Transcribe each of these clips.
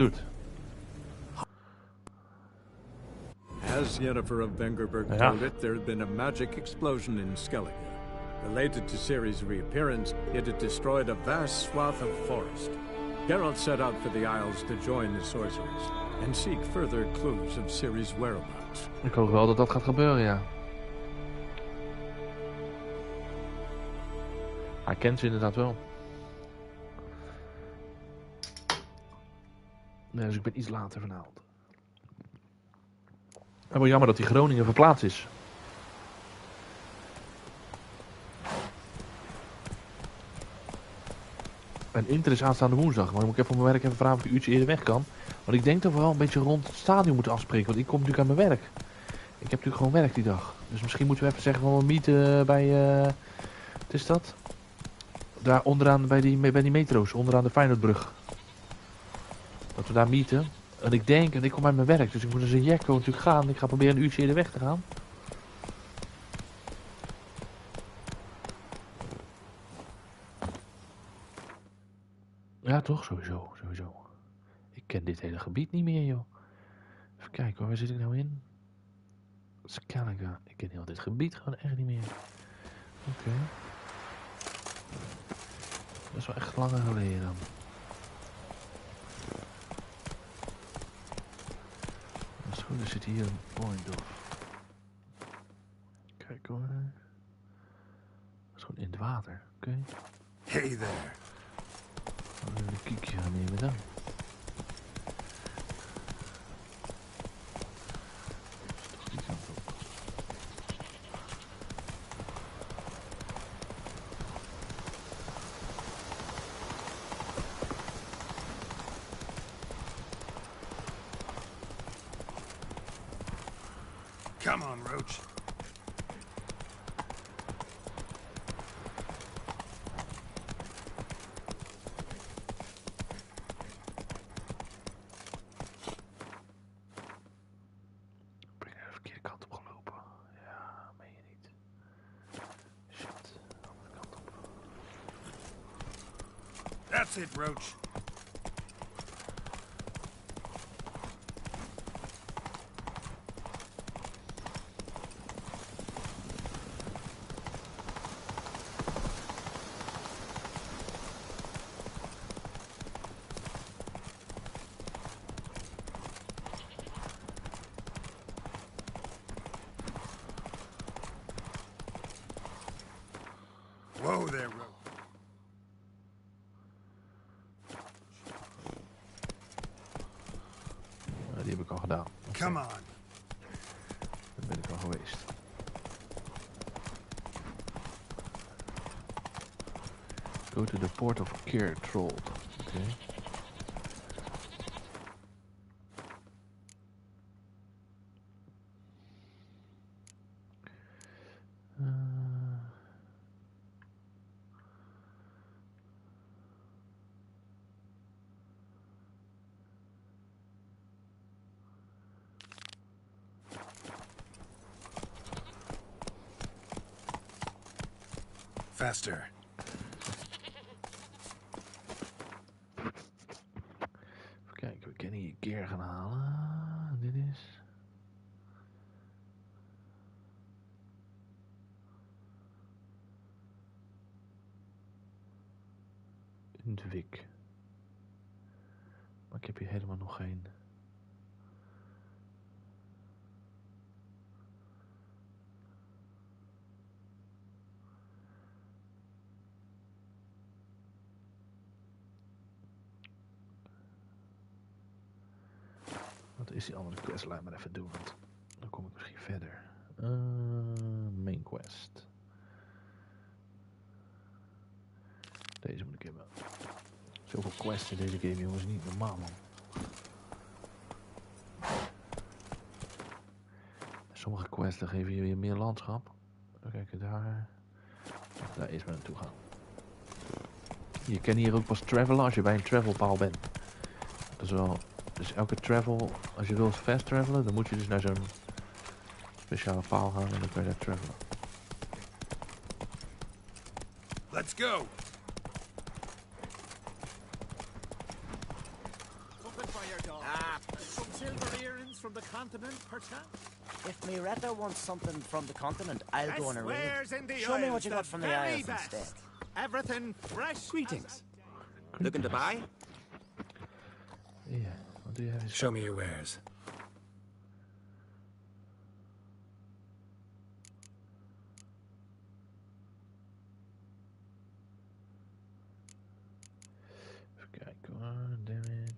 doet. As Yennefer of Vengerberg told it, there had been a magic explosion in Skellige. Related to Serie's reappearance, it had destroyed a vast swath of forest. Geralt set out for the Isles to join the sorcerers and seek further clues of Serie's whereabouts. Ik hoop wel dat dat gaat gebeuren, ja. Hij kent ze inderdaad wel. Nee, dus ik ben iets later vanavond. En wel jammer dat die Groningen verplaatst is. En Inter is aanstaande woensdag, maar dan moet ik even op mijn werk even vragen of ik een uurtje eerder weg kan. Want ik denk dat we wel een beetje rond het stadion moeten afspreken, want ik kom natuurlijk aan mijn werk. Ik heb natuurlijk gewoon werk die dag. Dus misschien moeten we even zeggen van we meeten bij, wat is dat? Daar onderaan bij die metro's, onderaan de Feyenoordbrug. Dat we daar meeten. En ik denk, en ik kom uit mijn werk, dus ik moet dus een Jekko natuurlijk gaan. Ik ga proberen een uurtje eerder weg te gaan. Ja, toch? Sowieso. Ik ken dit hele gebied niet meer, joh. Even kijken hoor, waar zit ik nou in? Skellige. Ik ken heel dit gebied gewoon echt niet meer. Oké. Dat is wel echt langer geleden dan. Dat is goed, er zit hier een point of. Kijk hoor. Dat is gewoon in het water. Oké. Hey there. Een kiekje gaan nemen dan. Come on, Roach. Ben ik de verkeerde kant op gelopen? Ja, meen je niet. Shit, de andere kant op. That's it, Roach. Whoa there, Roach. Die heb ik al gedaan. Come on. Daar ben ik al geweest. Go to the port of Keertrold. Oké. Faster. Even kijken, we kunnen hier gear gaan halen. Dit is... een dwik. Maar ik heb hier helemaal nog geen... Wat is die andere quest? Laat maar even doen, want dan kom ik misschien verder. Main quest. Deze moet ik hebben. Zoveel quests in deze game, jongens, niet normaal, man. Sommige quests dan geven je weer meer landschap. Dan kijken daar. Daar is men naartoe gaan. Je kan hier ook pas travelen als je bij een travelpaal bent. Dat is wel... Dus elke travel, als je wilt fast travelen, dan moet je dus naar zo'n speciale paal gaan en dan kan je daar travelen. Let's go. Open fire. Some silver earrings from the continent, perchance? If Miretta wants something from the continent, I'll go on a raid. Show me what you got from the Isles instead. Everything fresh. Greetings. Looking to buy? Ja, wat doe jij? Show me your wares. Even kijken hoor, damage.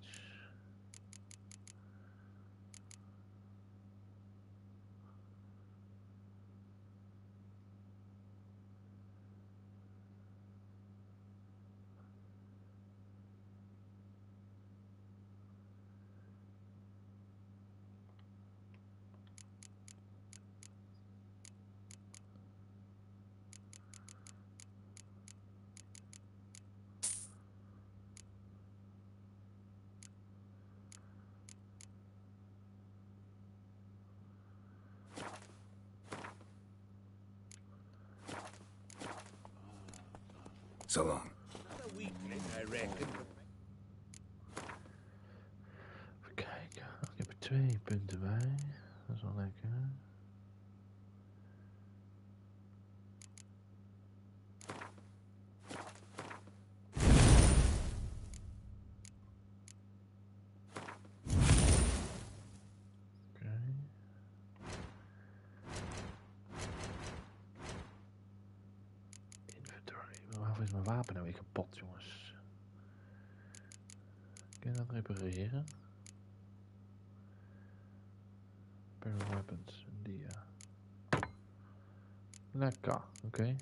So long. Even kijken. Ik heb er 2 punten bij. Dat is wel lekker. Waarvoor is mijn wapen nou weer kapot, jongens? Kun je dat repareren? Barrel weapons, die ja. Lekker, oké.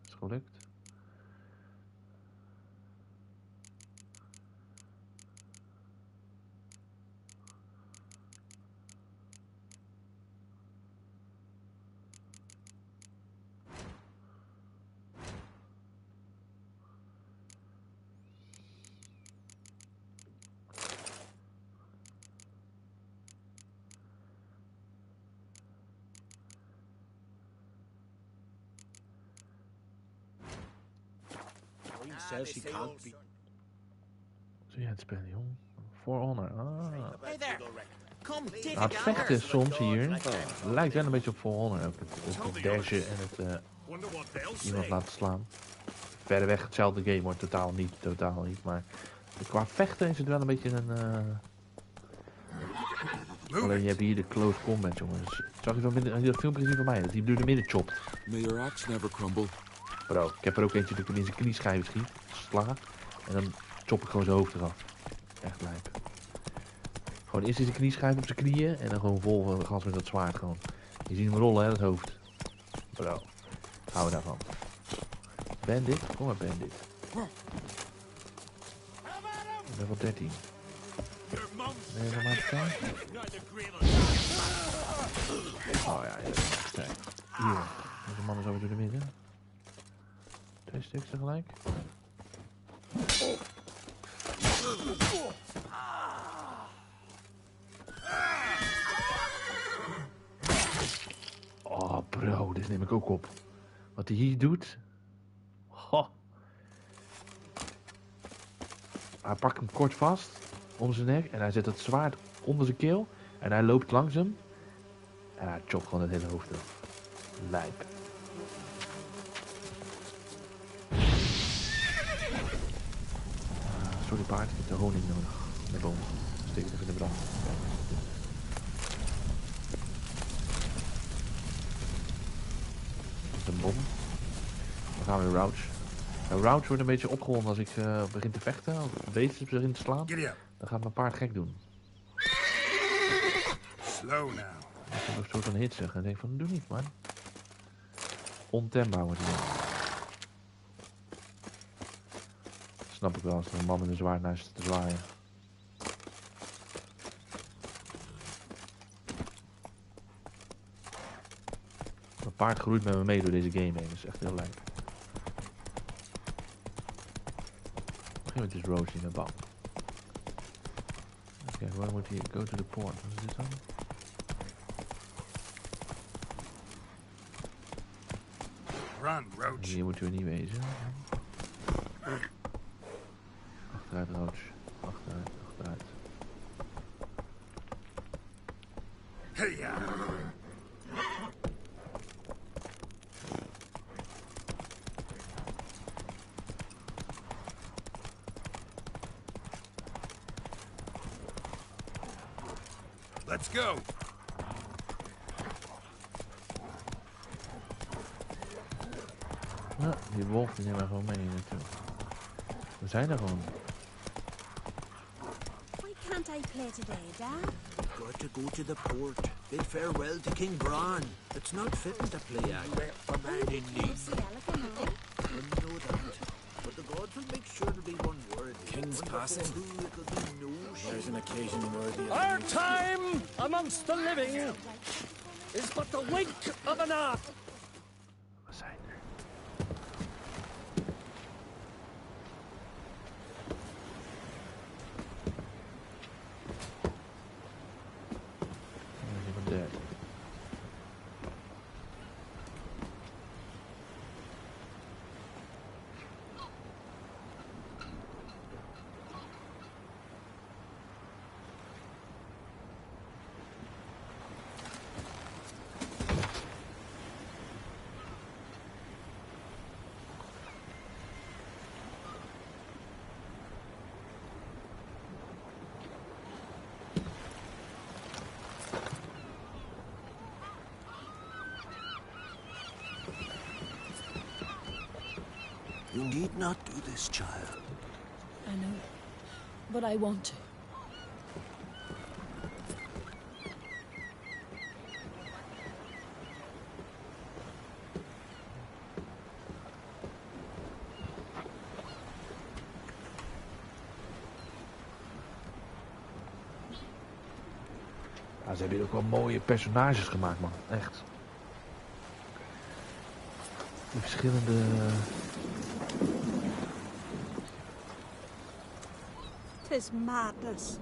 Is gelukt. Says she can't be. Zie je het spelen, jong? For Honor. Ah. Hey there. Come, take Nou, het vechten soms hier lijkt wel een beetje op For Honor. Ook het dashen en het iemand laten slaan. Verder weg hetzelfde game hoor, totaal niet. Maar qua vechten is het wel een beetje een... Alleen je hebt hier de close combat, jongens. Zag je dat filmpje gezien van mij? Dat hij door de midden chopt. May your axe never crumble. Bro, ik heb er ook eentje dat ik hem in zijn knieschijven schiet, sla, en dan chop ik gewoon zijn hoofd eraf. Echt lijp. Gewoon eerst in zijn knieschijf op zijn knieën en dan gewoon vol gas met dat zwaard gewoon. Je ziet hem rollen, hè, dat hoofd. Bro, hou daarvan. Bandit? Kom maar, Bandit. Level 13. Nee, nog maar eens kijken. Oh ja, sterk. Hier, deze man is over door de midden. 2 stuks tegelijk. Oh bro, dit neem ik ook op. Wat hij hier doet. Ho. Hij pakt hem kort vast om zijn nek en hij zet het zwaard onder zijn keel. En hij loopt langs hem. En hij chopt gewoon het hele hoofd eraf. Lijp. Sorry paard, ik heb de honing nodig. De boom. Steek het even in de brand. Dat is een bom. Dan gaan we weer Rouch. Rouch wordt een beetje opgewonden als ik begin te vechten. Of beestjes begin te slaan. Dan gaat mijn paard gek doen. Slow now. Ik heb een soort van hit zeggen. En denk van, doe niet man. Ontembaar wordt hij. Snap ik wel als er een man met een zwaard naast zit te zwaaien. Mijn paard groeit met me mee door deze game heen. Dat is echt heel leuk. Begin met dit Rosie in de bal. Kijk, waar moet hij? Go to the port. Wat is dit dan? Run, Roach. Hier moeten we niet wezen. Achteruit, Roach. Achteruit. Hey-ya. Let's go. Ja, die wolf die nemen we gewoon mee natuurlijk. We zijn er gewoon. Why can't I play today, Dad? Got to go to the port. Bid farewell to King Bran. It's not fitting to play a man in need. It's the elephant, no? I know that. But the gods will make sure to be one word. King's passing. There's an occasion worthy of Our time amongst the living is but the wink of an eye. We zijn er. Er is iemand dead. You need not do this, child. I know, but I want to. Ja, ze hebben hier ook wel mooie personages gemaakt, man. Echt. Die verschillende... Tis madness.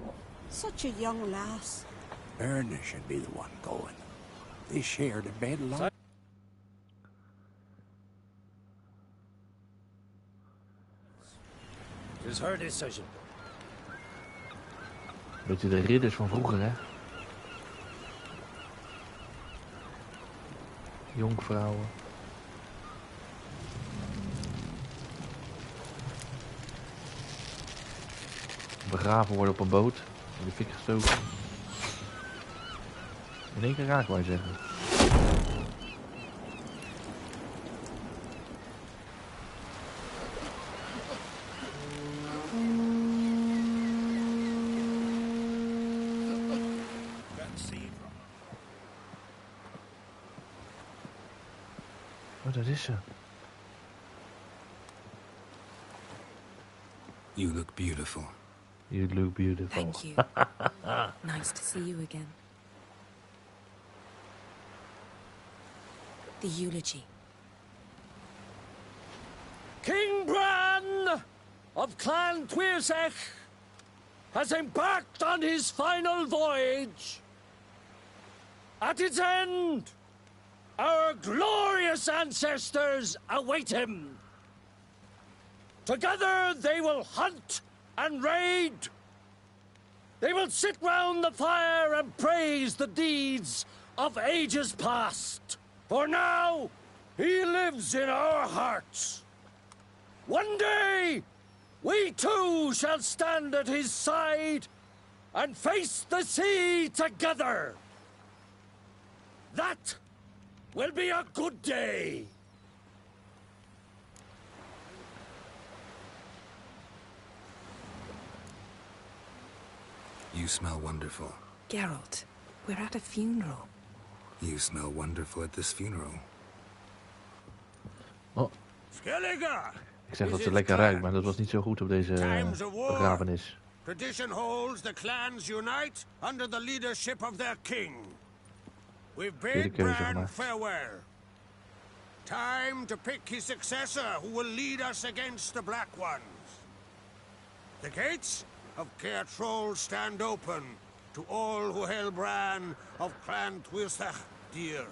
Such a young lass. Erna should be the one going. They shared a bed life. It is her decision. Beetje de ridders van vroeger, hè? Jonkvrouwen. Begraven worden op een boot. In de fik gestoken. In één keer raak, wou je zeggen. Oh, dat is ze. You look beautiful. You look beautiful. Thank you. Nice to see you again. The eulogy. King Bran of Clan Twirsech has embarked on his final voyage. At its end, our glorious ancestors await him. Together they will hunt and raid. They will sit round the fire and praise the deeds of ages past. For now, he lives in our hearts. One day, we too shall stand at his side and face the sea together. That will be a good day. You smell wonderful. Geralt, we're at a funeral. You smell wonderful at this funeral. Oh, Skellige! ik zeg dat ze lekker ruikt, maar dat was niet zo goed op deze begrafenis. Tradition holds the clans unite under the leadership of their king. We've bade Bran farewell. Time to pick his successor who will lead us against the Black Ones. The gates of Caer Troll stand open to all who hail Bran of Clan Twirsach dear.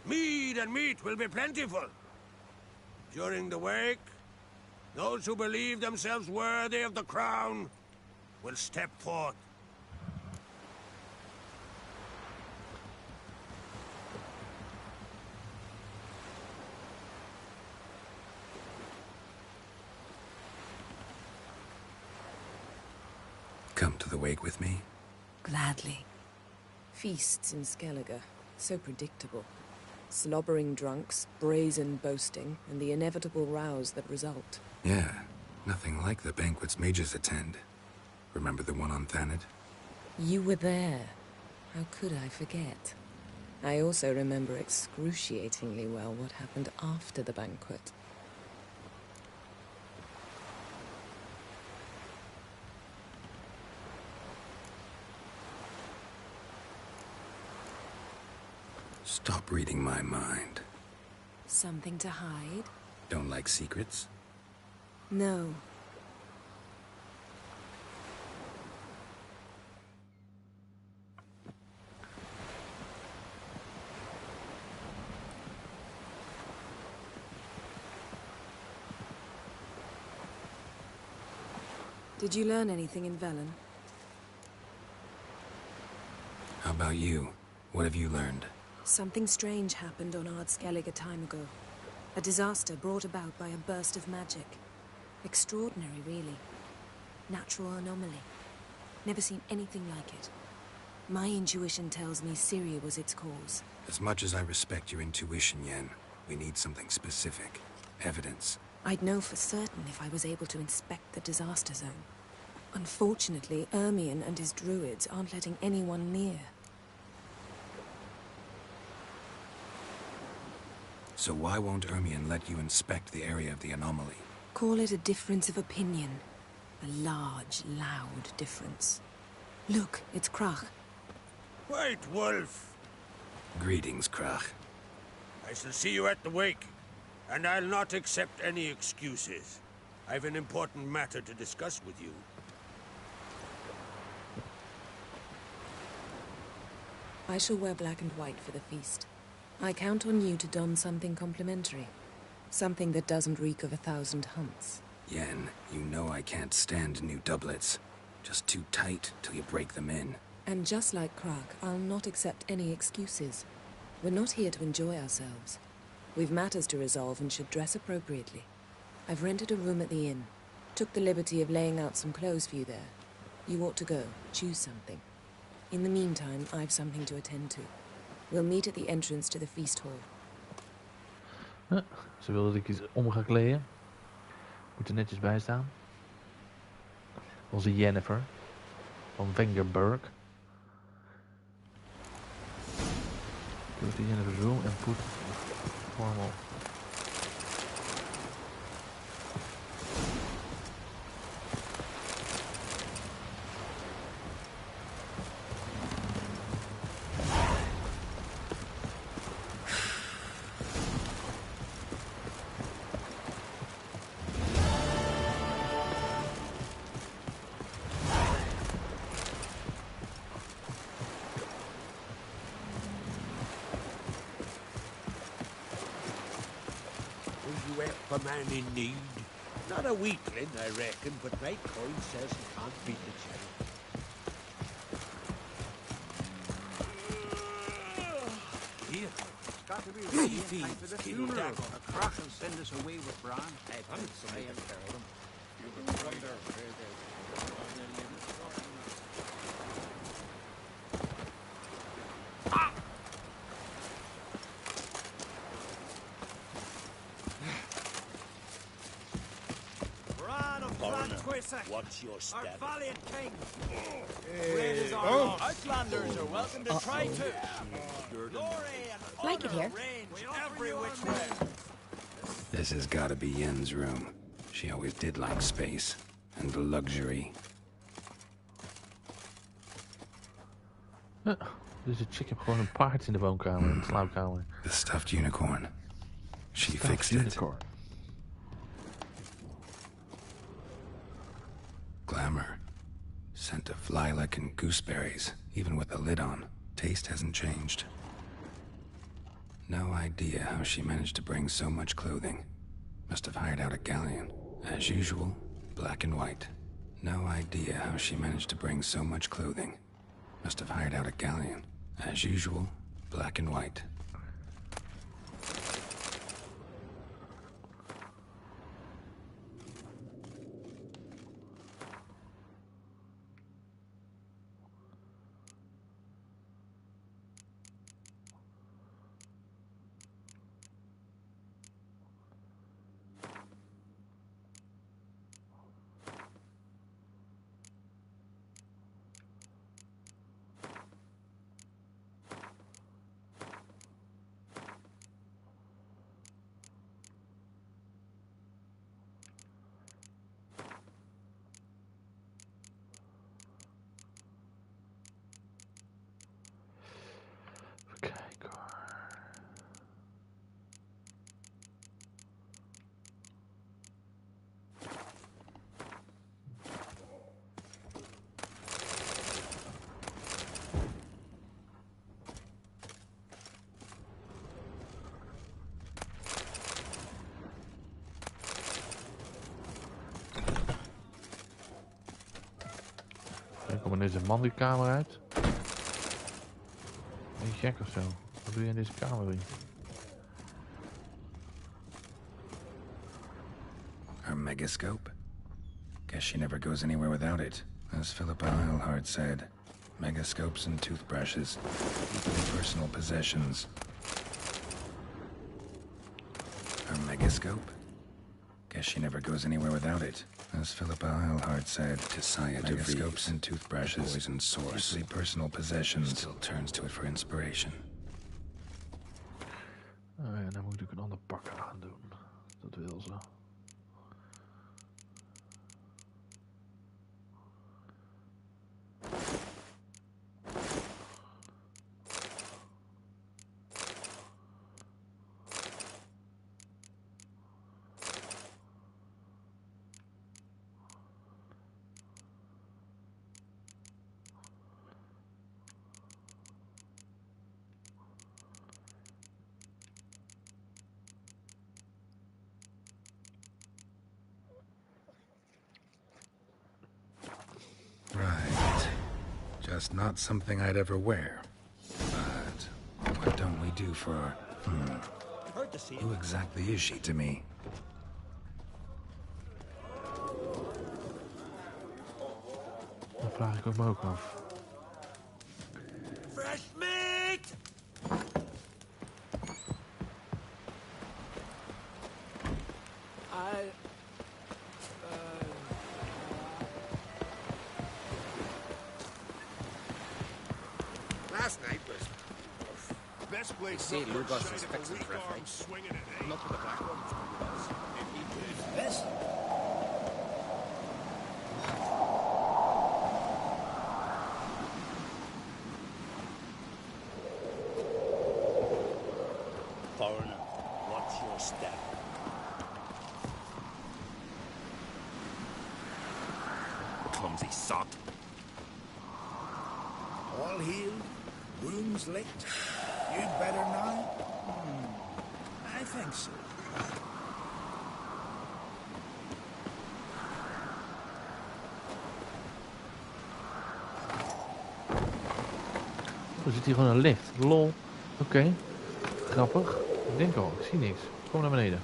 Mead and meat will be plentiful. During the wake, those who believe themselves worthy of the crown will step forth. Come to the wake with me? Gladly. Feasts in Skellige, so predictable. Slobbering drunks, brazen boasting, and the inevitable rows that result. Yeah, nothing like the banquets mages attend. Remember the one on Thanedd? You were there. How could I forget? I also remember excruciatingly well what happened after the banquet. Stop reading my mind. Something to hide? Don't like secrets? No. Did you learn anything in Velen? How about you? What have you learned? Something strange happened on Ard Skellige a time ago. A disaster brought about by a burst of magic. Extraordinary, really. Natural anomaly. Never seen anything like it. My intuition tells me Serie was its cause. As much as I respect your intuition, Yen, we need something specific. Evidence. I'd know for certain if I was able to inspect the disaster zone. Unfortunately, Ermion and his druids aren't letting anyone near. So why won't Ermion let you inspect the area of the anomaly? Call it a difference of opinion. A large, loud difference. Look, it's Krach. White Wolf! Greetings, Krach. I shall see you at the wake, and I'll not accept any excuses. I've an important matter to discuss with you. I shall wear black and white for the feast. I count on you to don something complimentary. Something that doesn't reek of 1,000 hunts. Yen, you know I can't stand new doublets. Just too tight till you break them in. And just like Krach, I'll not accept any excuses. We're not here to enjoy ourselves. We've matters to resolve and should dress appropriately. I've rented a room at the inn. Took the liberty of laying out some clothes for you there. You ought to go. Choose something. In the meantime, I've something to attend to. We'll meet at the entrance to the feast hall. Ze wilde dat ik iets om ga kleden. Moet er netjes bij staan. Onze Jennifer. Van Vengerberg. Go to Jennifer's room and put formal. A man in need. Not a weakling, I reckon, but my coin says he can't beat the child. Here, it's got to be ready in time for the funeral. A Krach will send us away with Bran. I'm sorry, I'm terrible. What's your stab? Our valiant king! Raiders are Outlanders are welcome to try too. Glory and Like it here. range every which way. This has gotta be Yen's room. She always did like space. And luxury. Dus de chick heeft gewoon een paard in de woonkamer, in de slaapkamer. The stuffed unicorn. She Stuffed fixed unicorn. it. Glamour. Scent of lilac and gooseberries, even with the lid on. Taste hasn't changed. No idea how she managed to bring so much clothing. Must have hired out a galleon. As usual, black and white. No idea how she managed to bring so much clothing. Must have hired out a galleon. As usual, black and white. deze man die kamer uit. Ben je gek of zo? Wat doe je in deze kamer weer? Her megascope? Guess she never goes anywhere without it. As Philippa Eilhart said, megascopes and toothbrushes, equally personal possessions. Her megascope? Guess she never goes anywhere without it. As Philippa Eilhart said, megascopes and toothbrushes, poison source, equally personal possessions. Still turns to it for inspiration. Oh ja, dan moet ik een ander pak aan doen. Dat wil ze. Right. Just not something I'd ever wear. But what don't we do for our... Who exactly is she to me? Dat vraag ik me ook af. Fresh meat! Last night was best place. See, Lugos is fixing for a fight. Not with the black ones. This. Foreigner, watch your step. Clumsy sot. All healed, wounds licked. You'd better now? I think so. Er zit hier gewoon een lift. Lol. Oké. Grappig. Ik denk al, ik zie niks. Kom naar beneden.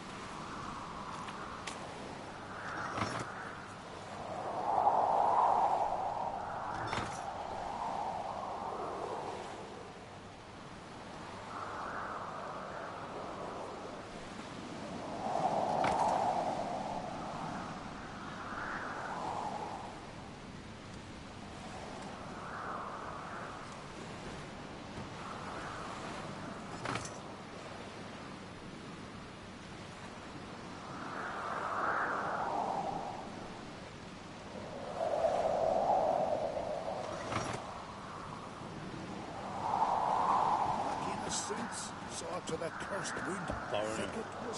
Saw to the cursed wood. Foreigner,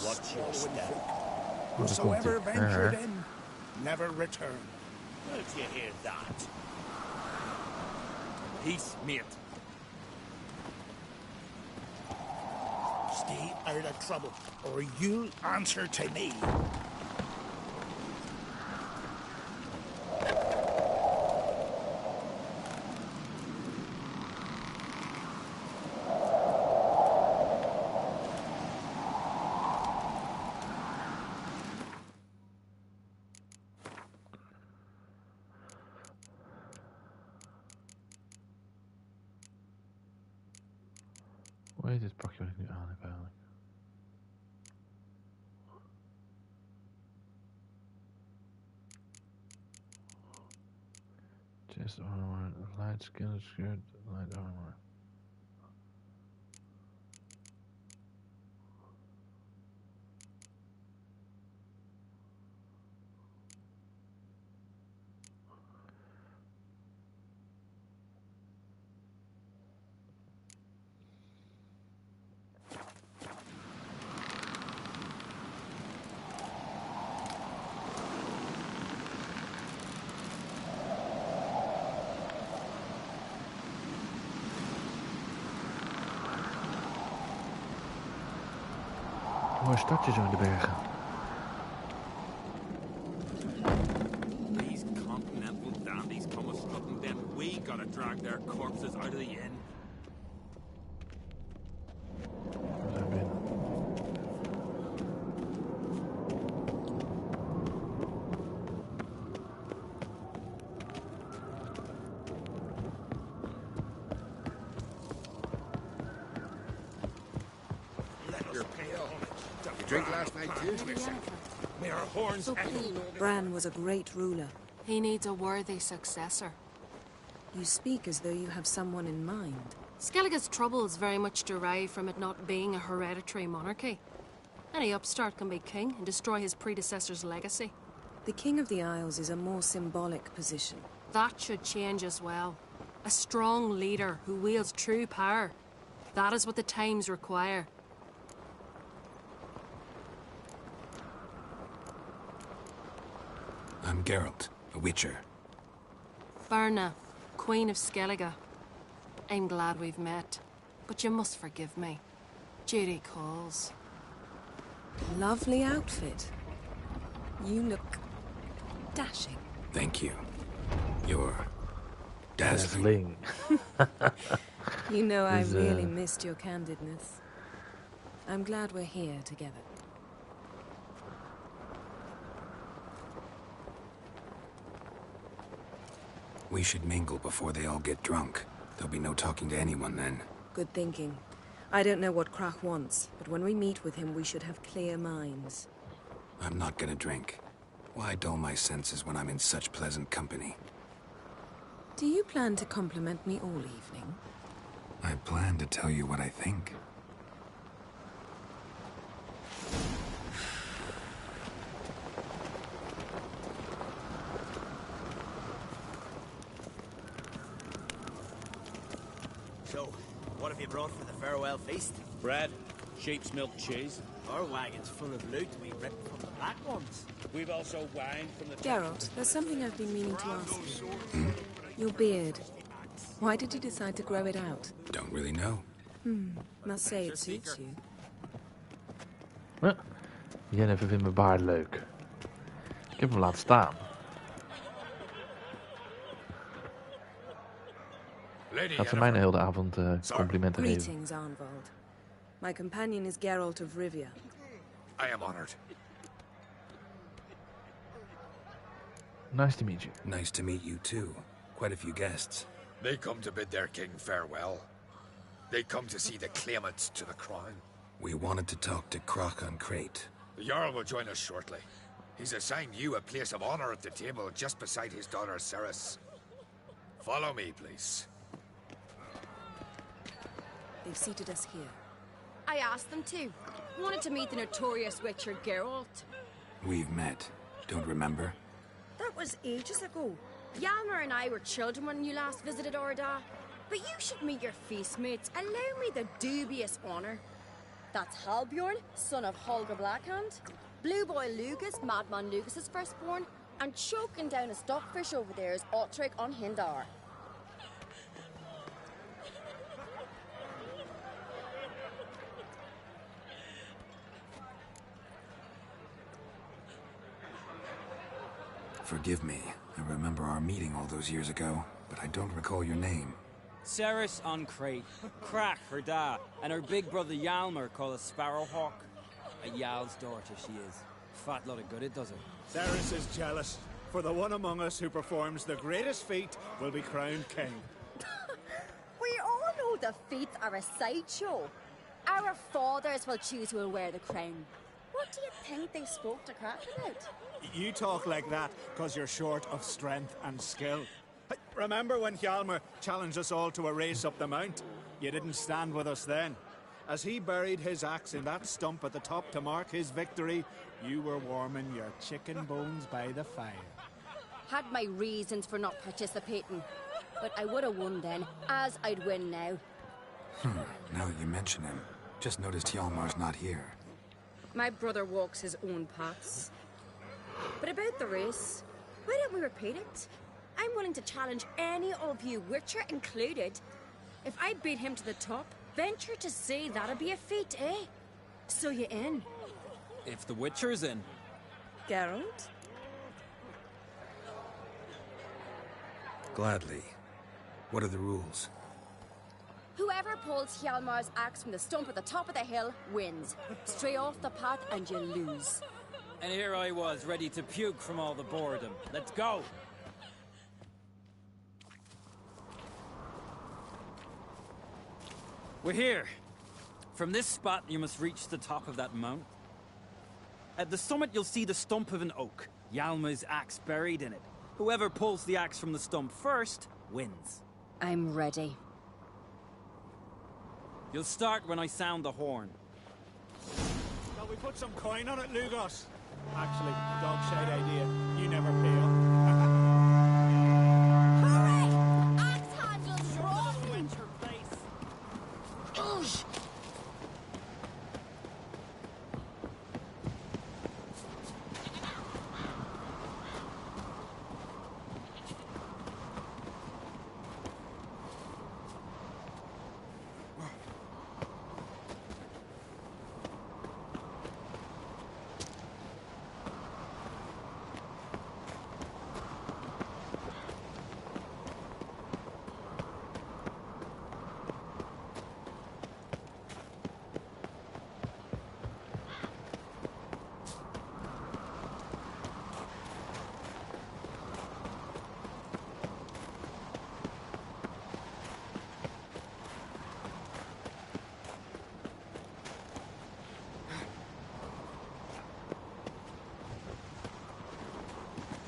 watch your step. Whosoever ventured in, never returned. If you hear that. Peace, mate. Stay out of trouble, or you'll answer to me. Hoe heet dit pakje wat ik nu aan heb eigenlijk? Chest armor, light skin shirt, light armor. Mooi stadje zo in de bergen. These continental dandies come a strutting them wee drag their corpses out of the inn. We zijn binnen. You drink last night too? May our horns echo. Bran was a great ruler. He needs a worthy successor. You speak as though you have someone in mind. Skellige's troubles very much derive from it not being a hereditary monarchy. Any upstart can be king and destroy his predecessor's legacy. The King of the Isles is a more symbolic position. That should change as well. A strong leader who wields true power. That is what the times require. I'm Geralt, a Witcher. Birna, Queen of Skellige. I'm glad we've met, but you must forgive me. Duty calls. Lovely outfit. You look dashing. Thank you. You're dazzling. You know, I Is, really missed your candidness. I'm glad we're here together. We should mingle before they all get drunk. There'll be no talking to anyone then. Good thinking. I don't know what Krach wants, but when we meet with him, we should have clear minds. I'm not gonna drink. Why dull my senses when I'm in such pleasant company? Do you plan to compliment me all evening? I plan to tell you what I think. So, what have you brought for the farewell feast? Bread, sheep's milk cheese. Our wagon's full of loot we ripped from the black ones. We've also wine from the... Geralt, there's something I've been meaning to ask you. Your beard. Why did you decide to grow it out? Don't really know. Must say it suits you. Jennifer vindt mijn baard leuk. Ik heb hem laten staan. Gaat ze mij de hele avond complimenten geven. Greetings, Arnvald. My companion is Geralt of Rivia. I am honored. Nice to meet you. Nice to meet you too. Quite a few guests. They come to bid their king farewell. They come to see the claimants to the crown. We wanted to talk to Krach on Crate. The Jarl will join us shortly. He's assigned you a place of honor at the table just beside his daughter Ceres. Follow me, please. They've seated us here. I asked them to. Wanted to meet the notorious Witcher Geralt. We've met. Don't remember? That was ages ago. Hjalmar and I were children when you last visited Orda. But you should meet your feast mates. Allow me the dubious honor. That's Halbjorn, son of Holger Blackhand. Blue Boy Lugas, Madman Lucas's firstborn. And choking down a stockfish over there is Otrek on Hindar. Forgive me. I remember our meeting all those years ago, but I don't recall your name. Ceres on Crate, Krach her da, and her big brother Hjalmar called a Sparrowhawk. A Jarl's daughter she is. Fat lot of good it does her. Ceres is jealous, for the one among us who performs the greatest feat will be crowned king. We all know the feats are a sideshow. Our fathers will choose who will wear the crown. What do you think they spoke to Krach about? You talk like that because you're short of strength and skill. Remember when Hjalmar challenged us all to a race up the mount? You didn't stand with us then. As he buried his axe in that stump at the top to mark his victory, you were warming your chicken bones by the fire. Had my reasons for not participating. But I would have won then, as I'd win now. Now that you mention him, just noticed Hjalmar's not here. My brother walks his own paths. But about the race, why don't we repeat it? I'm willing to challenge any of you, Witcher included. If I beat him to the top, venture to say that'd be a feat, eh? So you in? If the Witcher's in. Geralt? Gladly. What are the rules? Whoever pulls Hjalmar's axe from the stump at the top of the hill wins. Stray off the path and you lose. And here I was, ready to puke from all the boredom. Let's go! We're here. From this spot, you must reach the top of that mount. At the summit, you'll see the stump of an oak. Hjalmar's axe buried in it. Whoever pulls the axe from the stump first, wins. I'm ready. You'll start when I sound the horn. Shall we put some coin on it, Lugos? Actually, dog shite idea. You never pay up. Hurry! Axe handles wrong! Oosh!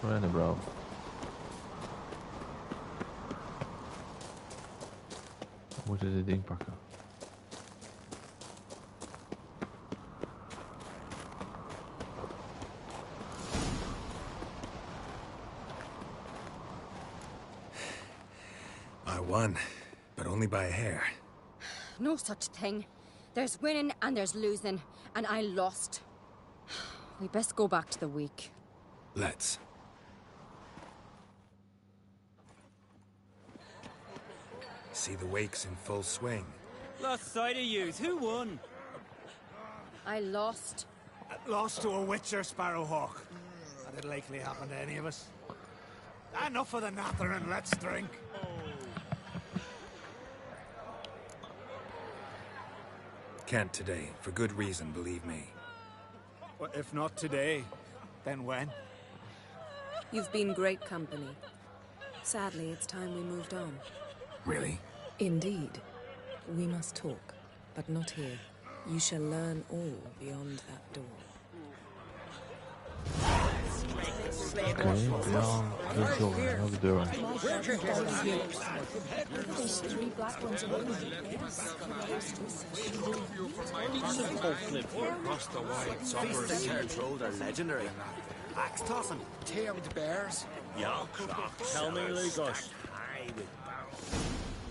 Rennen, bro. We moeten dit ding pakken. I won, but only by a hair. No such thing. There's winning and there's losing, and I lost. We best go back to the week. Let's. See the wakes in full swing. Lost sight of yous. Who won? I lost. Lost to a Witcher Sparrowhawk. That'd likely happen to any of us. Enough of the nattering, let's drink. Can't today, for good reason, believe me. Well, if not today, then when? You've been great company. Sadly, it's time we moved on. Really? Indeed. We must talk, but not here. You shall learn all beyond that door. Okay, beyond the door, not the door. There's 3 black ones Across the wide suburbs, Church Road are legendary. Axe tossing, tear with the bears. Tell me, Lugos.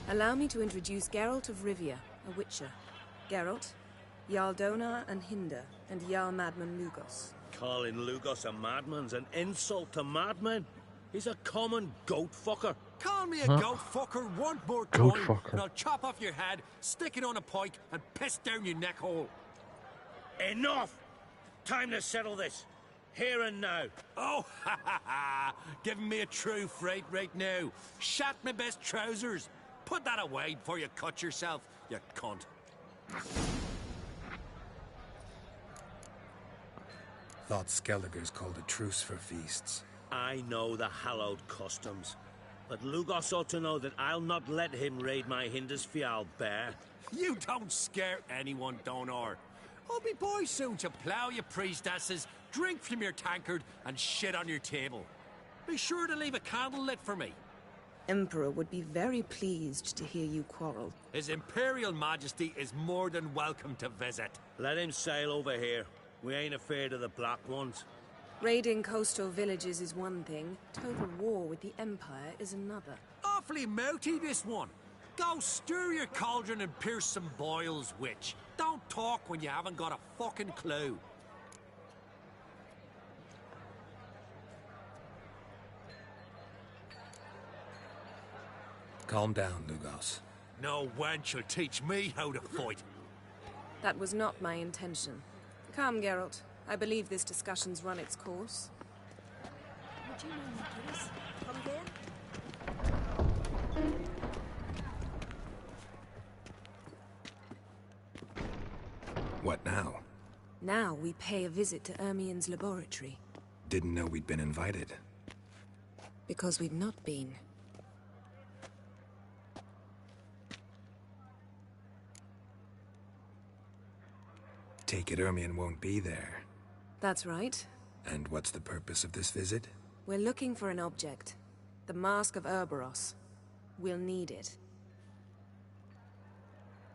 Allow me to introduce Geralt of Rivia, a Witcher. Geralt, Jarl Donar and Hinder, and Jarl Madman Lugos. Calling Lugos a madman's an insult to madmen. He's a common goat fucker. Call me a goat fucker one more Goat time, fucker. and I'll chop off your head, stick it on a pike, and piss down your neck hole. Enough! Time to settle this. Here and now. Oh, ha ha ha! Giving me a true fright right now. Shat my best trousers. Put that away before you cut yourself, you cunt. Thought Skelliger's called a truce for feasts. I know the hallowed customs, but Lugos ought to know that I'll not let him raid my Hindisfial bear. You don't scare anyone, Donar. I'll be boy soon to plough your priestesses, drink from your tankard, and shit on your table. Be sure to leave a candle lit for me. Emperor would be very pleased to hear you quarrel. His Imperial Majesty is more than welcome to visit. Let him sail over here. We ain't afraid of the black ones. Raiding coastal villages is one thing. Total war with the Empire is another. Awfully mouty, this one. Go stir your cauldron and pierce some boils, witch. Don't talk when you haven't got a fucking clue. Calm down, Lugos. No wench will teach me how to fight. That was not my intention. Come, Geralt. I believe this discussion's run its course. Would you mind, please? Come again? What now? Now we pay a visit to Ermien's laboratory. Didn't know we'd been invited. Because we've not been. Take it Ermien won't be there. That's right. And what's the purpose of this visit? We're looking for an object. The Mask of Ouroboros. We'll need it.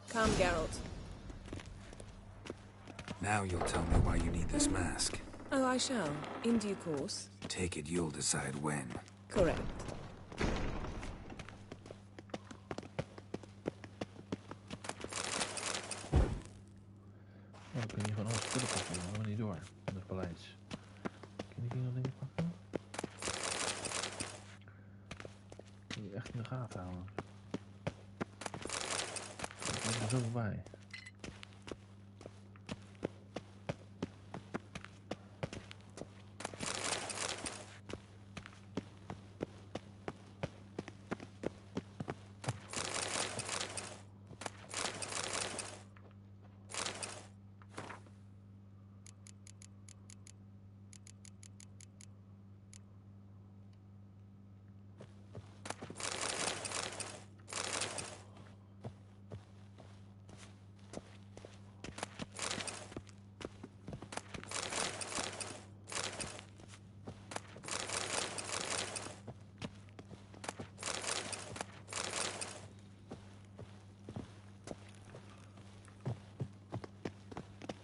Come, Geralt. Now you'll tell me why you need this mask. Oh, I shall. In due course. Take it you'll decide when. Correct. Oh, dan kun je van alles spullen pakken, maar helemaal niet door. In het paleis. Kun je die nog dingen pakken? Kun je echt in de gaten houden. Ik ben er zo voorbij.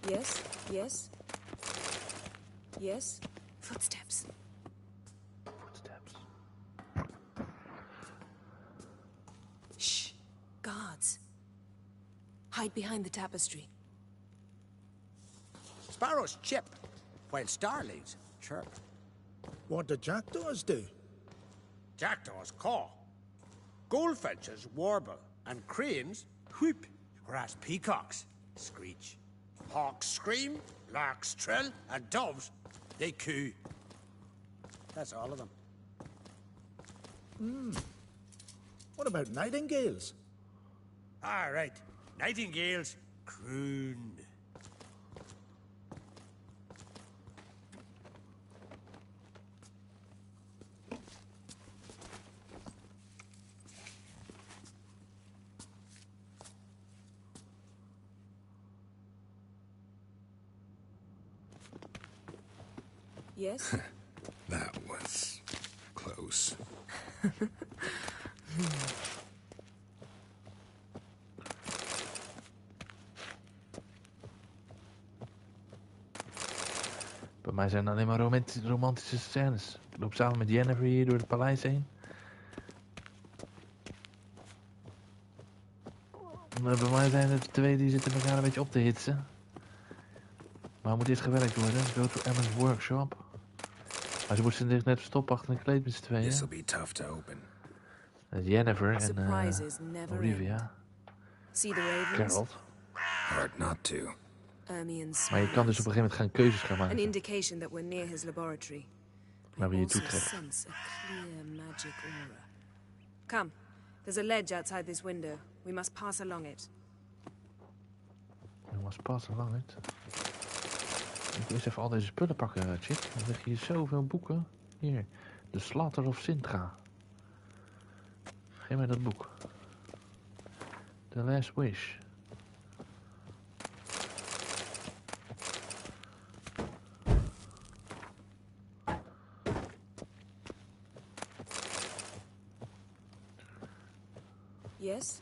Yes, yes. Yes. Footsteps. Footsteps. Shh. Guards. Hide behind the tapestry. Sparrows chip, while starlings chirp. What do jackdaws do? Jackdaws caw. Goldfinches warble, and cranes whoop, whereas peacocks screech. Hawks scream, larks trill, and doves, they coo. That's all of them. What about nightingales? Ah, right. Nightingales croon. Yes? That was close. Bij mij zijn alleen maar romantische scènes. Ik loop samen met Jennifer hier door het paleis heen. Maar bij mij zijn het twee die zitten elkaar een beetje op te hitsen. Maar moet eerst gewerkt worden. Go to Emma's workshop. Maar ze moesten zich net verstoppen achter een kleed met z'n tweeën. This'll be tough to open. Jennifer en Rivia. See the ravens? Geralt. Hard not to. Maar je kan dus op een gegeven moment gaan keuzes gaan An maken. indication that we're near his laboratory. Waar we je Also toe trekken. sense a clear magic aura. Come, there's a ledge outside this window. We must pass along it. Je was pas lang het. Ik moet eerst even al deze spullen pakken, chick. Dan leg je hier zoveel boeken. Hier, The Slaughter of Sintra. Geef mij dat boek. The Last Wish. Yes?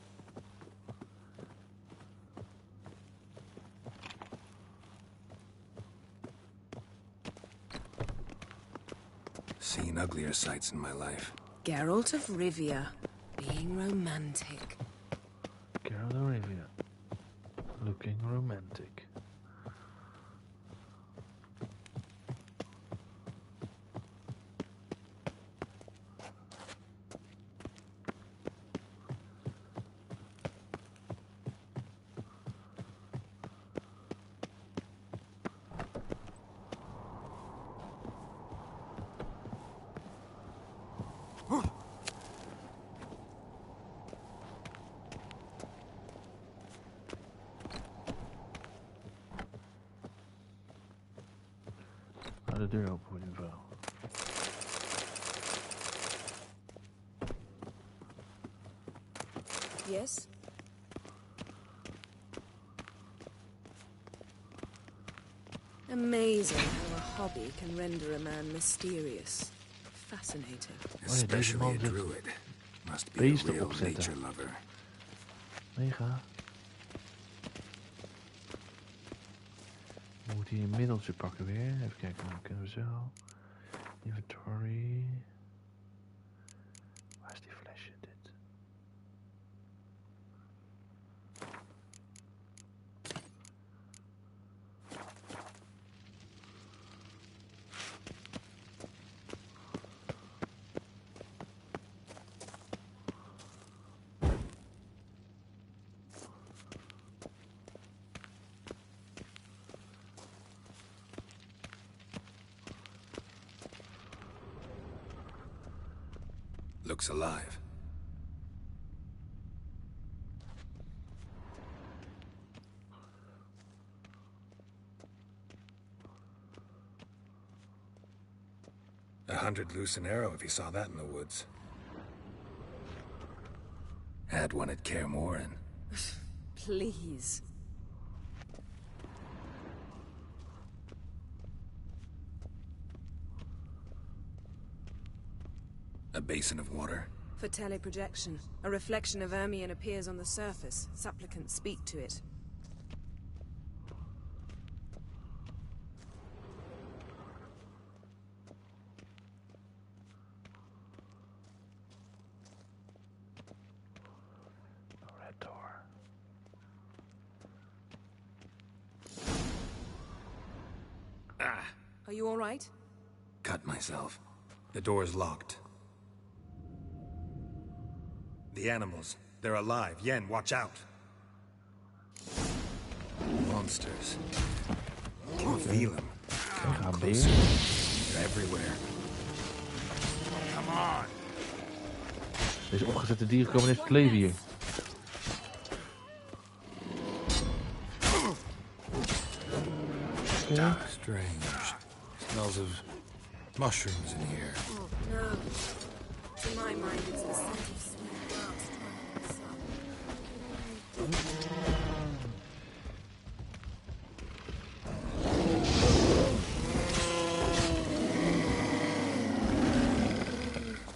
Seen uglier sights in my life. Geralt of Rivia, being romantic. Geralt of Rivia. Looking romantic. de deur open voor die vrouw. Yes? Amazing how a hobby can render a man mysterious. Fascinating. Especially a druid. Must be a real nature lover. Mega. We moeten hier een middeltje pakken weer. Even kijken, dan kunnen we zo. Inventory. Waar is die flesje? Dit. Looks alive. $100 loose an arrow if you saw that in the woods. Had one at Kaer Morhen. Please. A basin of water. For teleprojection. A reflection of Ermion appears on the surface. Supplicants speak to it. A red door. Ah! Are you all right? Cut myself. The door's locked. The animals. They're alive. Yen, watch out. Monsters. I can feel them. Closer. They're everywhere. Come on. Deze opgezette dieren komen eens te leven hier. Ah, strange. Smells of mushrooms in here. Oh, no. To my mind, it's the scent of sweet grass trying to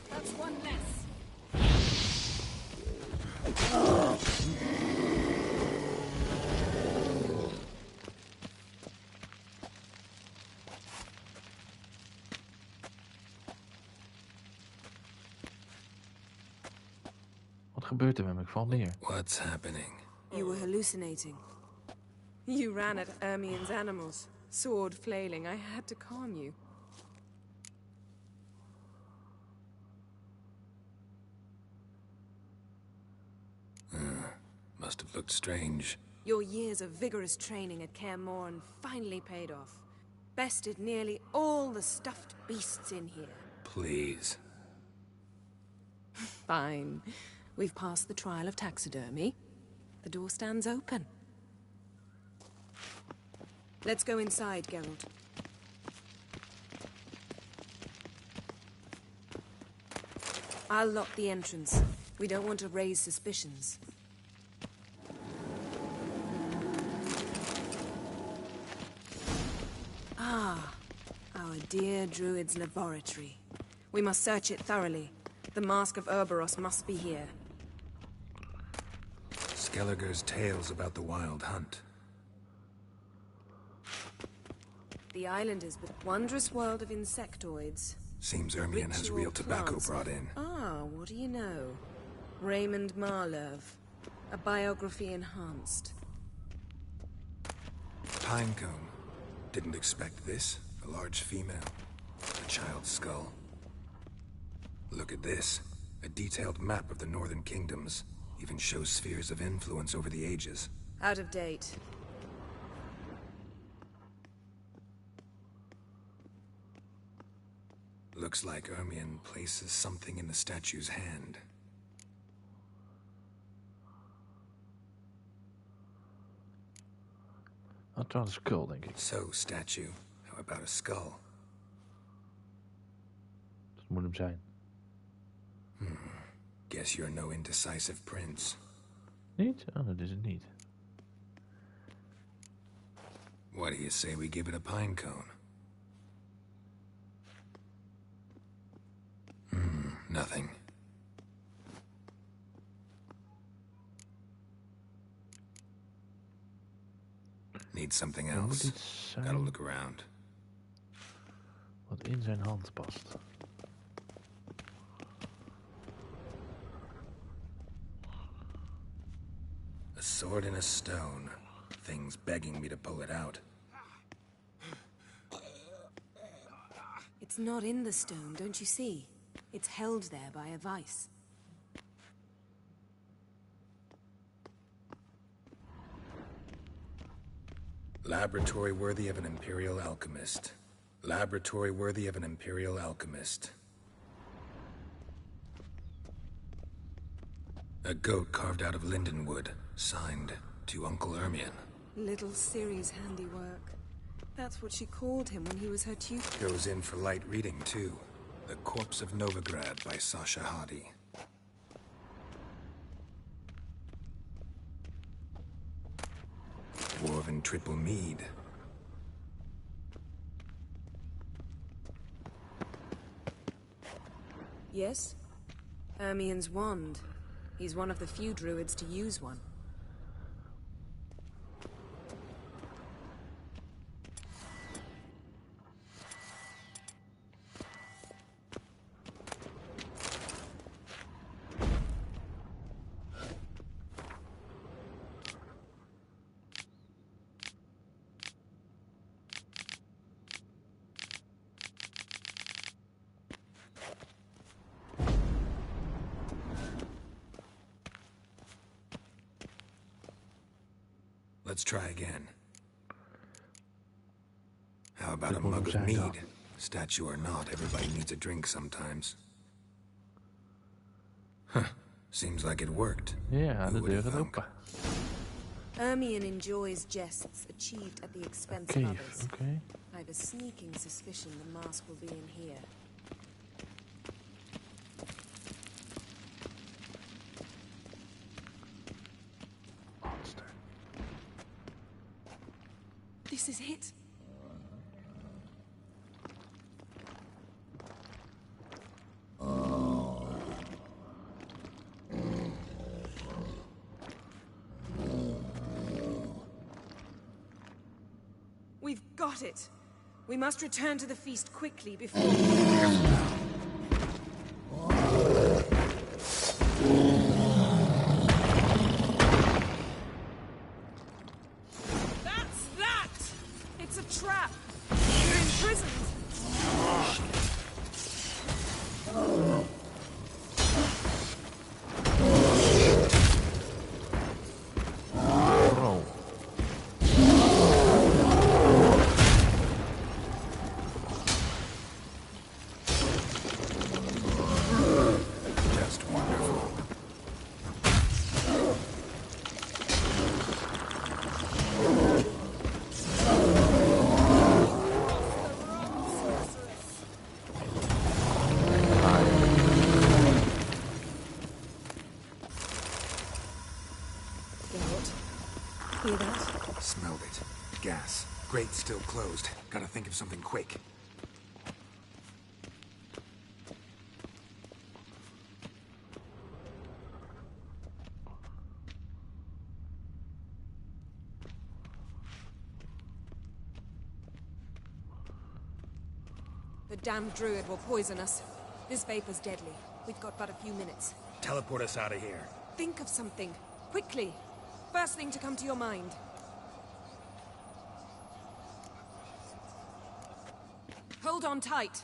That's one less. Wat gebeurt er met me? Ik val neer. What's happening? You were hallucinating. You ran at Ermion's animals, sword flailing. I had to calm you. Must have looked strange. Your years of vigorous training at Kaer Morhen finally paid off. Bested nearly all the stuffed beasts in here. Please. Fine. We've passed the trial of taxidermy. The door stands open. Let's go inside, Geralt. I'll lock the entrance. We don't want to raise suspicions. Ah, our dear druid's laboratory. We must search it thoroughly. The Mask of Ouroboros must be here. Skelliger's tales about the wild hunt. The island is but a wondrous world of insectoids. Seems Ermion has real tobacco brought in. Ah, what do you know? Raymond Marlev. A biography enhanced. Pinecone. Didn't expect this. A large female. A child's skull. Look at this. A detailed map of the Northern Kingdoms. Even shows spheres of influence over the ages. Out of date. Looks like Ermion places something in the statue's hand. I'll try the skull, denk ik. So, statue. How about a skull? moet hem zijn. Guess you're no indecisive prince. Niet? Oh, dat is het niet. What do you say we give it a pine cone? Nothing. Need something else. Gotta look around. Wat in zijn hand past. A sword in a stone. Thing's begging me to pull it out. It's not in the stone, don't you see? It's held there by a vice. Laboratory worthy of an imperial alchemist. Laboratory worthy of an imperial alchemist. A goat carved out of linden wood, signed to Uncle Ermion. Little Serie's handiwork. That's what she called him when he was her tutor. Goes in for light reading, too. The Corpse of Novigrad by Sasha Hadi. Dwarven triple mead. Yes? Ermion's wand. He's one of the few druids to use one. Let's try again. How about a mug of mead? Statue or not, everybody needs a drink sometimes. Huh. Seems like it worked. Ja, de deur gaat open. Ermion enjoys jests achieved at the expense of others. Okay. I have a sneaking suspicion the mask will be in here. This is it. We've got it. We must return to the feast quickly before... That's that! It's a trap. You're imprisoned. Hear that? Smelled it. Gas. Grate's still closed. Gotta think of something quick. The damned druid will poison us. This vapor's deadly. We've got but a few minutes. Teleport us out of here. Think of something. Quickly. First thing to come to your mind. Hold on tight.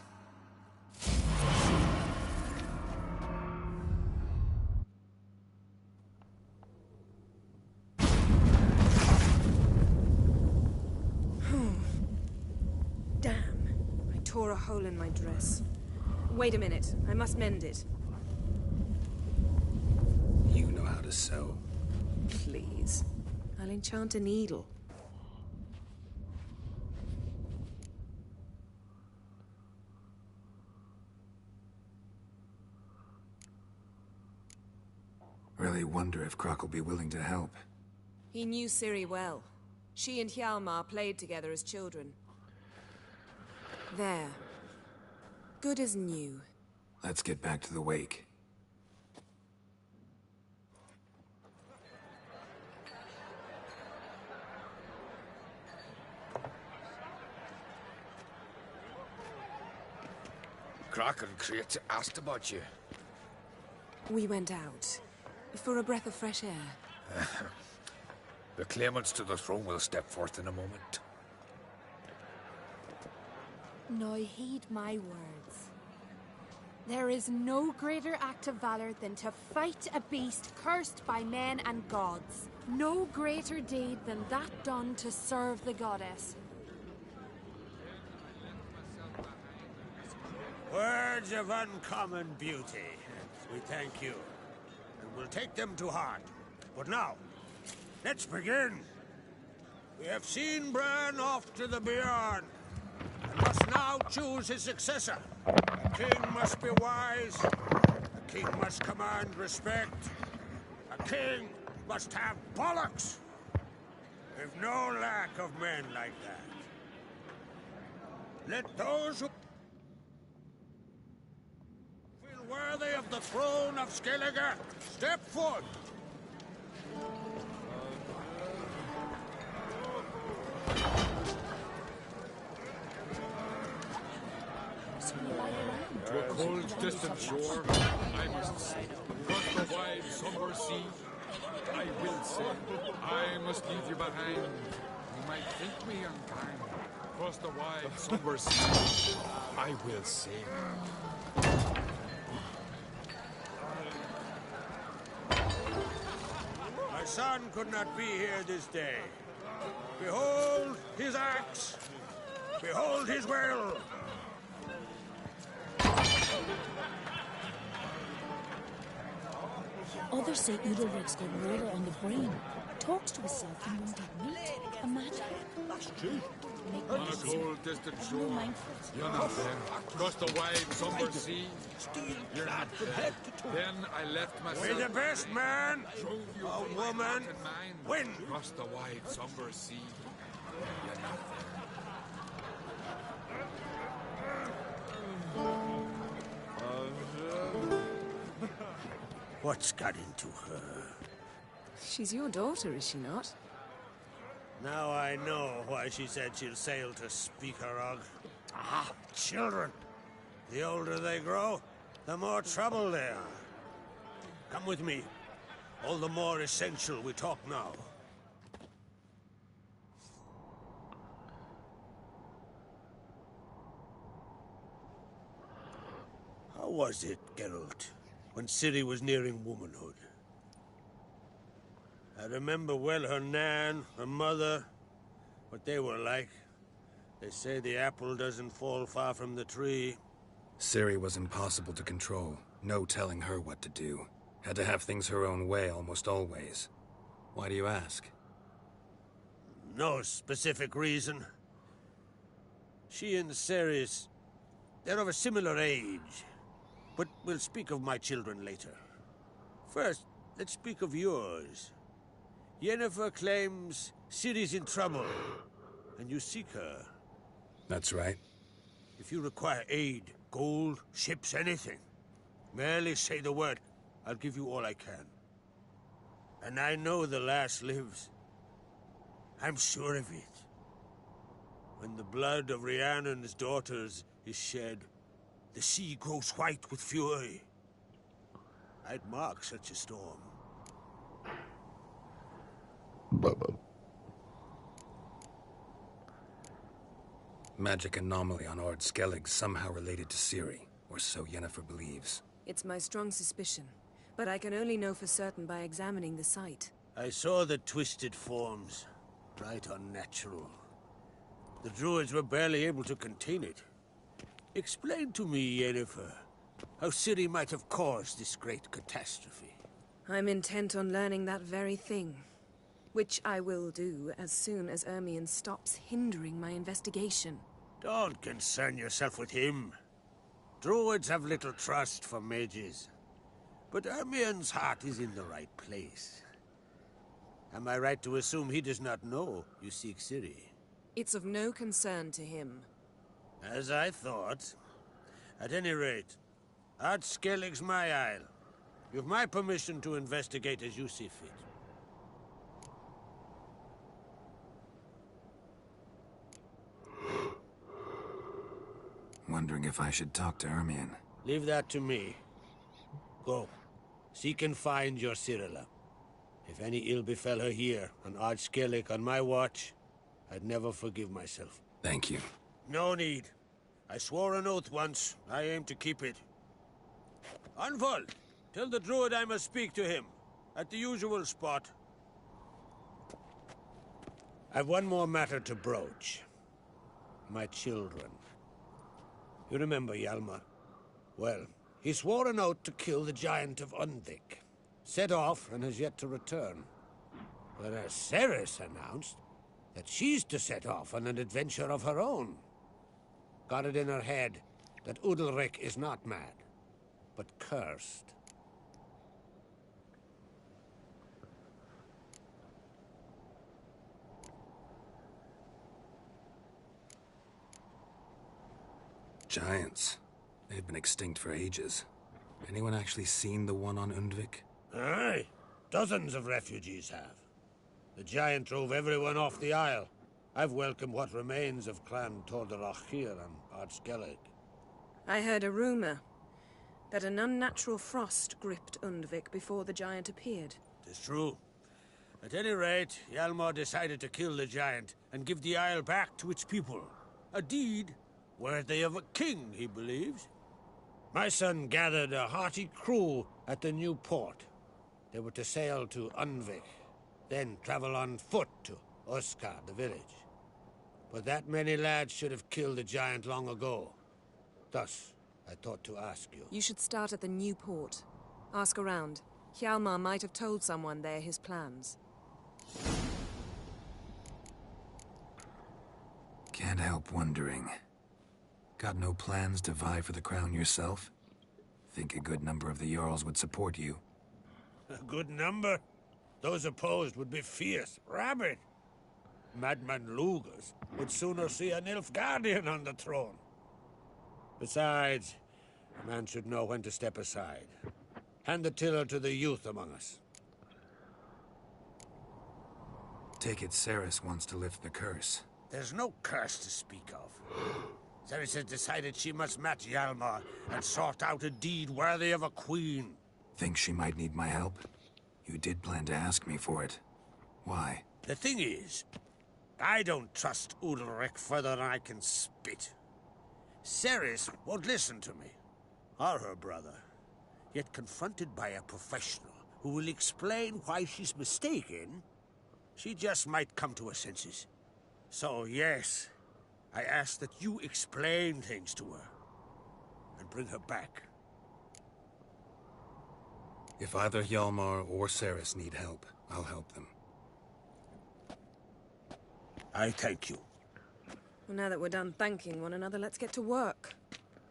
Damn. I tore a hole in my dress. Wait a minute. I must mend it. You know how to sew. Please. I'll enchant a needle. Really wonder if Croc will be willing to help. He knew Serie well. She and Hjalmar played together as children. There. Good as new. Let's get back to the wake. Croc and Crate asked about you. We went out. For a breath of fresh air. The claimants to the throne will step forth in a moment. Now heed my words. There is no greater act of valor than to fight a beast cursed by men and gods. No greater deed than that done to serve the goddess. Words of uncommon beauty. We thank you, and we'll take them to heart. But now, let's begin. We have seen Bran off to the beyond, and must now choose his successor. A king must be wise. A king must command respect. A king must have bollocks. We've no lack of men like that. Let those who worthy of the throne of Skellige, step forth! To a cold, distant shore, I must sail. Across the wide, somber sea, I will sail. I must leave you behind. You might think me unkind. Across the wide, somber sea, I will sail. My son could not be here this day. Behold his axe. Behold his will. Others say Edelred's got water on the brain. Talks to himself and won't eat meat. Imagine. That's true. On a cold, distant shore, you're not there. Across the wide, somber sea, you're not there. Then I left myself. We're the best man, a woman, win. Across the wide, somber sea, you're not there. What's got into her? She's your daughter, is she not? Now I know why she said she'll sail to Speakerog. Ah, children. The older they grow, the more trouble they are. Come with me. All the more essential we talk now. How was it, Geralt, when Serie was nearing womanhood? I remember well her nan, her mother, what they were like. They say the apple doesn't fall far from the tree. Serie was impossible to control. No telling her what to do. Had to have things her own way almost always. Why do you ask? No specific reason. She and Ceres, they're of a similar age. But we'll speak of my children later. First, let's speak of yours. Yennefer claims Ciri's in trouble, and you seek her. That's right. If you require aid, gold, ships, anything, merely say the word. I'll give you all I can. And I know the lass lives. I'm sure of it. When the blood of Rhiannon's daughters is shed, the sea grows white with fury. I'd mark such a storm. Magic anomaly on Ord Skellig somehow related to Serie, or so Yennefer believes. It's my strong suspicion, but I can only know for certain by examining the site. I saw the twisted forms, right unnatural. The druids were barely able to contain it. Explain to me, Yennefer, how Serie might have caused this great catastrophe. I'm intent on learning that very thing. Which I will do as soon as Ermion stops hindering my investigation. Don't concern yourself with him. Druids have little trust for mages. But Ermien's heart is in the right place. Am I right to assume he does not know you seek Serie? It's of no concern to him. As I thought. At any rate, Ard Skellig's my isle. You've my permission to investigate as you see fit. Wondering if I should talk to Ermien. Leave that to me. Go. Seek and find your Cyrilla. If any ill befell her here, on Ard Skellig on my watch, I'd never forgive myself. Thank you. No need. I swore an oath once. I aim to keep it. Anvol, tell the druid I must speak to him. At the usual spot. I've one more matter to broach. My children. You remember Hjalmar? Well, he swore an oath to kill the giant of Undvik. Set off and has yet to return. Whereas Ceres announced that she's to set off on an adventure of her own. Got it in her head that Udalric is not mad, but cursed. Giants. They've been extinct for ages. Anyone actually seen the one on Undvik? Aye. Dozens of refugees have. The giant drove everyone off the isle. I've welcomed what remains of Clan Tordarach here on Ard Skellig. I heard a rumor that an unnatural frost gripped Undvik before the giant appeared. It's true. At any rate, Hjalmar decided to kill the giant and give the isle back to its people. A deed worthy of a king, he believes. My son gathered a hearty crew at the new port. They were to sail to Undvik, then travel on foot to Oskar, the village. But that many lads should have killed the giant long ago. Thus, I thought to ask you. You should start at the new port. Ask around. Hjalmar might have told someone there his plans. Can't help wondering. Got no plans to vie for the crown yourself? Think a good number of the Jarls would support you. A good number? Those opposed would be fierce, rabid. Madman Lugas would sooner see an Nilfgaardian on the throne. Besides, a man should know when to step aside. Hand the tiller to the youth among us. Take it Ceres wants to lift the curse. There's no curse to speak of. Ceres has decided she must match Hjalmar and sort out a deed worthy of a queen. Think she might need my help? You did plan to ask me for it. Why? The thing is, I don't trust Udalric further than I can spit. Ceres won't listen to me, or her brother. Yet confronted by a professional who will explain why she's mistaken, she just might come to her senses. So yes, I ask that you explain things to her and bring her back. If either Hjalmar or Ceres need help, I'll help them. I thank you. Well, now that we're done thanking one another, let's get to work.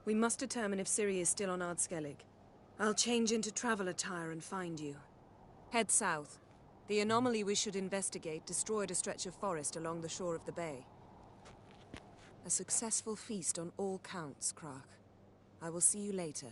We must determine if Serie is still on Ard Skellig. I'll change into travel attire and find you. Head south. The anomaly we should investigate destroyed a stretch of forest along the shore of the bay. A successful feast on all counts, Krak. I will see you later.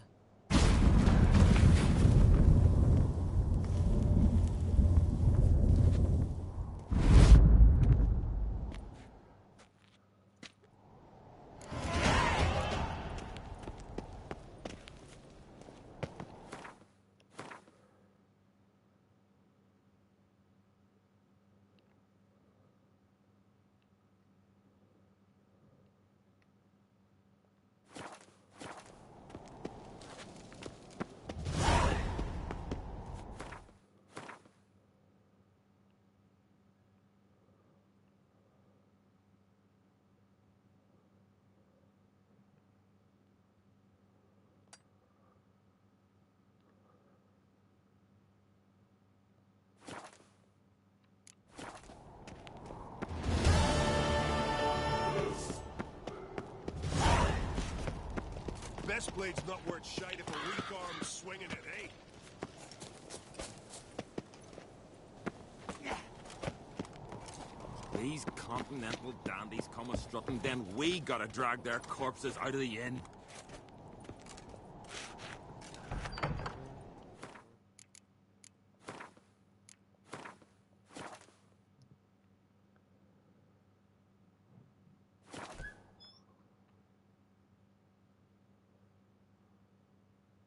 Best blade's not worth shite if a weak arm's swinging it, eh? these continental dandies come a-strutting, then we gotta drag their corpses out of the inn.